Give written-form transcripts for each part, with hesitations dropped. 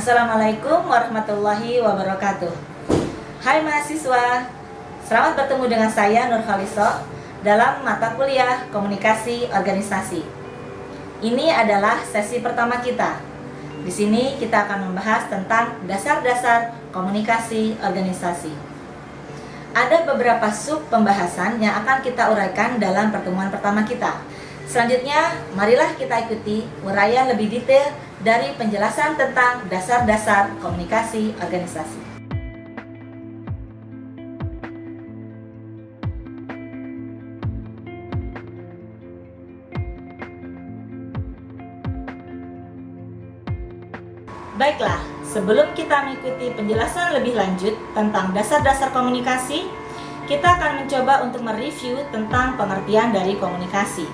Assalamualaikum warahmatullahi wabarakatuh. Hai mahasiswa, selamat bertemu dengan saya Nur Khaliso dalam mata kuliah Komunikasi Organisasi. Ini adalah sesi pertama kita. Di sini kita akan membahas tentang dasar-dasar komunikasi organisasi. Ada beberapa sub pembahasan yang akan kita uraikan dalam pertemuan pertama kita. Selanjutnya, marilah kita ikuti uraian lebih detail dari penjelasan tentang dasar-dasar komunikasi organisasi. Baiklah, sebelum kita mengikuti penjelasan lebih lanjut tentang dasar-dasar komunikasi, kita akan mencoba untuk mereview tentang pengertian dari komunikasi.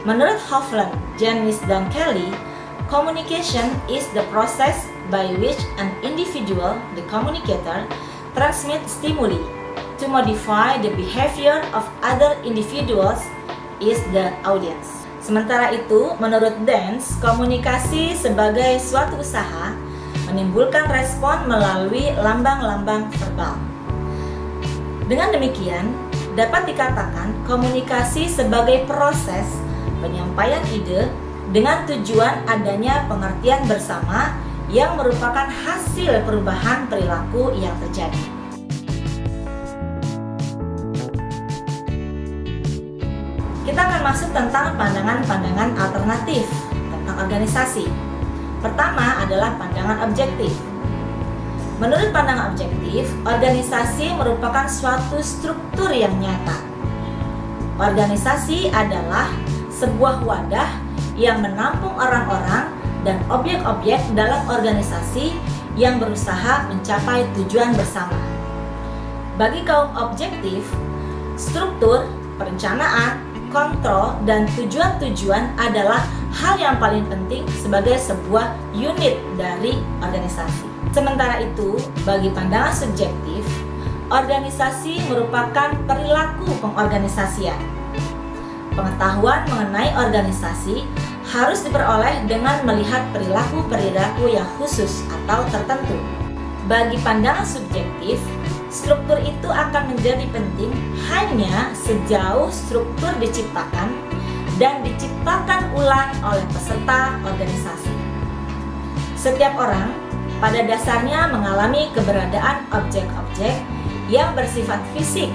Menurut Hovland, Janice, dan Kelly, communication is the process by which an individual, the communicator, transmits stimuli to modify the behavior of other individuals is the audience. Sementara itu, menurut Dance, komunikasi sebagai suatu usaha menimbulkan respon melalui lambang-lambang verbal. Dengan demikian, dapat dikatakan komunikasi sebagai proses penyampaian ide dengan tujuan adanya pengertian bersama yang merupakan hasil perubahan perilaku yang terjadi. Kita akan masuk tentang pandangan-pandangan alternatif tentang organisasi. Pertama adalah pandangan objektif. Menurut pandangan objektif, organisasi merupakan suatu struktur yang nyata. Organisasi adalah sebuah wadah yang menampung orang-orang dan objek-objek dalam organisasi yang berusaha mencapai tujuan bersama. Bagi kaum objektif, struktur, perencanaan, kontrol, dan tujuan-tujuan adalah hal yang paling penting sebagai sebuah unit dari organisasi. Sementara itu, bagi pandangan subjektif, organisasi merupakan perilaku pengorganisasian. Pengetahuan mengenai organisasi harus diperoleh dengan melihat perilaku-perilaku yang khusus atau tertentu. Bagi pandangan subjektif, struktur itu akan menjadi penting hanya sejauh struktur diciptakan dan diciptakan ulang oleh peserta organisasi. Setiap orang pada dasarnya mengalami keberadaan objek-objek yang bersifat fisik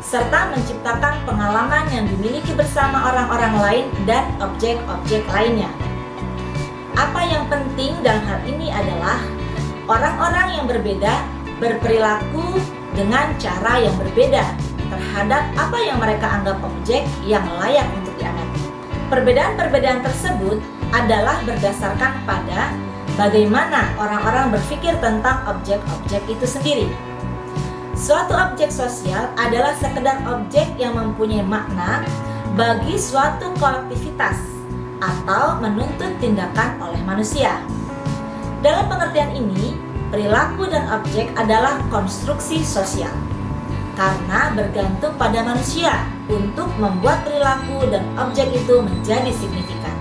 serta menciptakan pengalaman yang dimiliki bersama orang-orang lain dan objek-objek lainnya. Apa yang penting dalam hal ini adalah orang-orang yang berbeda berperilaku dengan cara yang berbeda terhadap apa yang mereka anggap objek yang layak untuk diamati. Perbedaan-perbedaan tersebut adalah berdasarkan pada bagaimana orang-orang berpikir tentang objek-objek itu sendiri. Suatu objek sosial adalah sekedar objek yang mempunyai makna bagi suatu kolektivitas atau menuntut tindakan oleh manusia. Dalam pengertian ini, perilaku dan objek adalah konstruksi sosial karena bergantung pada manusia untuk membuat perilaku dan objek itu menjadi signifikan.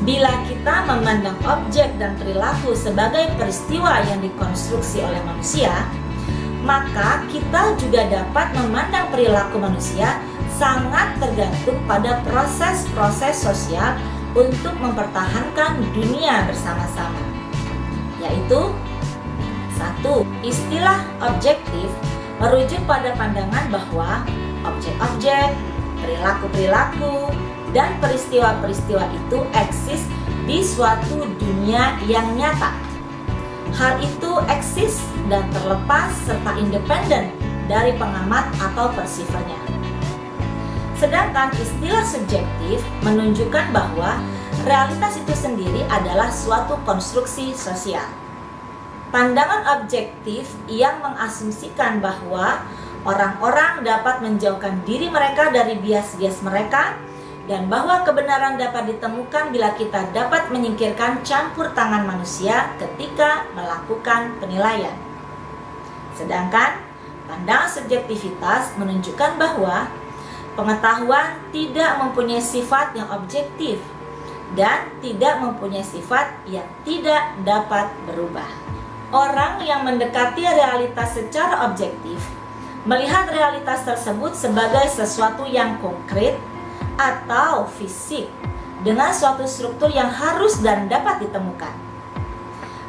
Bila kita memandang objek dan perilaku sebagai peristiwa yang dikonstruksi oleh manusia, maka kita juga dapat memandang perilaku manusia sangat tergantung pada proses-proses sosial untuk mempertahankan dunia bersama-sama. Yaitu 1. Istilah objektif merujuk pada pandangan bahwa objek-objek, perilaku-perilaku, dan peristiwa-peristiwa itu eksis di suatu dunia yang nyata. Hal itu eksis dan terlepas serta independen dari pengamat atau perceivernya. Sedangkan istilah subjektif menunjukkan bahwa realitas itu sendiri adalah suatu konstruksi sosial. Pandangan objektif yang mengasumsikan bahwa orang-orang dapat menjauhkan diri mereka dari bias-bias mereka dan bahwa kebenaran dapat ditemukan bila kita dapat menyingkirkan campur tangan manusia ketika melakukan penilaian. Sedangkan pandangan subjektivitas menunjukkan bahwa pengetahuan tidak mempunyai sifat yang objektif, dan tidak mempunyai sifat yang tidak dapat berubah. Orang yang mendekati realitas secara objektif melihat realitas tersebut sebagai sesuatu yang konkret atau fisik dengan suatu struktur yang harus dan dapat ditemukan.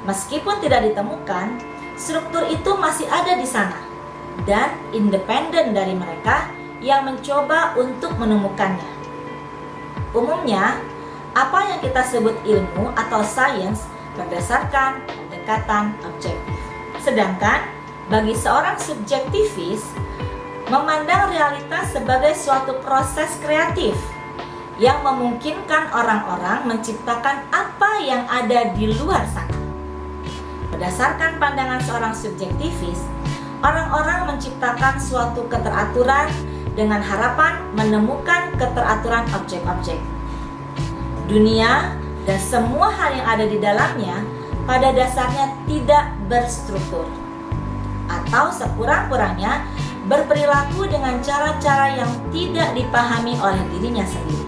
Meskipun tidak ditemukan, struktur itu masih ada di sana dan independen dari mereka yang mencoba untuk menemukannya. Umumnya, apa yang kita sebut ilmu atau sains berdasarkan pendekatan objektif. Sedangkan bagi seorang subjektivis, memandang realitas sebagai suatu proses kreatif yang memungkinkan orang-orang menciptakan apa yang ada di luar sana. Berdasarkan pandangan seorang subjektivis, orang-orang menciptakan suatu keteraturan dengan harapan menemukan keteraturan objek-objek. Dunia dan semua hal yang ada di dalamnya pada dasarnya tidak berstruktur, atau sekurang-kurangnya berperilaku dengan cara-cara yang tidak dipahami oleh dirinya sendiri.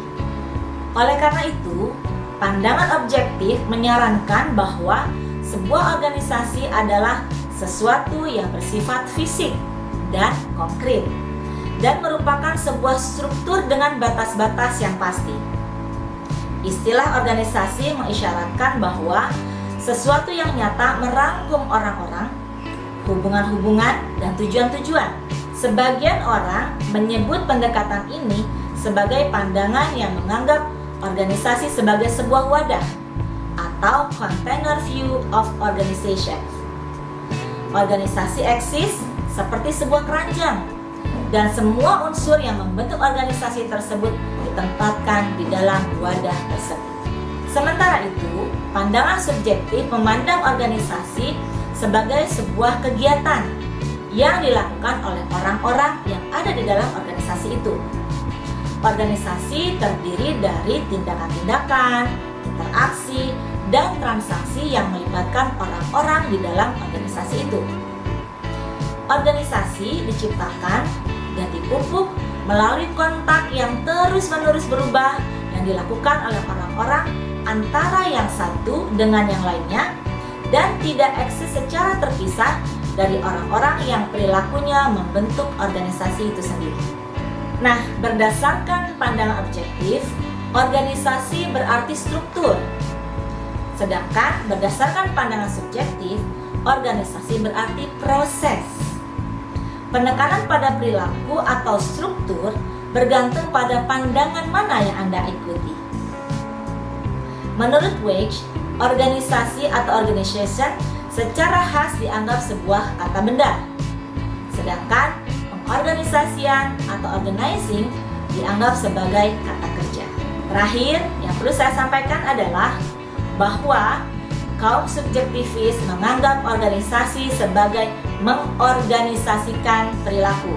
Oleh karena itu, pandangan objektif menyarankan bahwa sebuah organisasi adalah sesuatu yang bersifat fisik dan konkret dan merupakan sebuah struktur dengan batas-batas yang pasti. Istilah organisasi mengisyaratkan bahwa sesuatu yang nyata merangkum orang-orang, hubungan-hubungan, dan tujuan-tujuan. Sebagian orang menyebut pendekatan ini sebagai pandangan yang menganggap organisasi sebagai sebuah wadah atau container view of organization. Organisasi eksis seperti sebuah keranjang dan semua unsur yang membentuk organisasi tersebut ditempatkan di dalam wadah tersebut. Sementara itu, pandangan subjektif memandang organisasi sebagai sebuah kegiatan yang dilakukan oleh orang-orang yang ada di dalam organisasi itu. Organisasi terdiri dari tindakan-tindakan, interaksi, dan transaksi yang melibatkan orang-orang di dalam organisasi itu. Organisasi diciptakan dan dipupuk melalui kontak yang terus-menerus berubah yang dilakukan oleh orang-orang antara yang satu dengan yang lainnya dan tidak eksis secara terpisah dari orang-orang yang perilakunya membentuk organisasi itu sendiri. Nah, berdasarkan pandangan objektif, organisasi berarti struktur. Sedangkan berdasarkan pandangan subjektif, organisasi berarti proses. Penekanan pada perilaku atau struktur bergantung pada pandangan mana yang Anda ikuti. Menurut Weich, organisasi atau organization secara khas dianggap sebuah kata benda. Sedangkan pengorganisasian atau organizing dianggap sebagai kata kerja. Terakhir, yang perlu saya sampaikan adalah bahwa kaum subjektivis menganggap organisasi sebagai mengorganisasikan perilaku.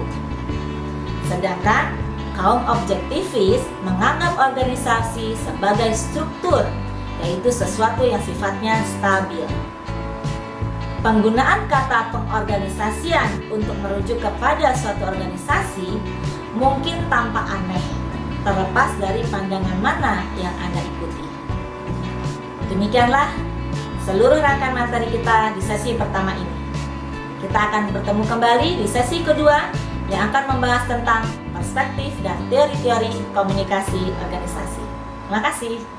Sedangkan kaum objektivis menganggap organisasi sebagai struktur, yaitu sesuatu yang sifatnya stabil. Penggunaan kata pengorganisasian untuk merujuk kepada suatu organisasi mungkin tampak aneh, terlepas dari pandangan mana yang Anda ikuti. Demikianlah seluruh rangkaian materi kita di sesi pertama ini. Kita akan bertemu kembali di sesi kedua yang akan membahas tentang perspektif dan teori-teori komunikasi organisasi. Terima kasih.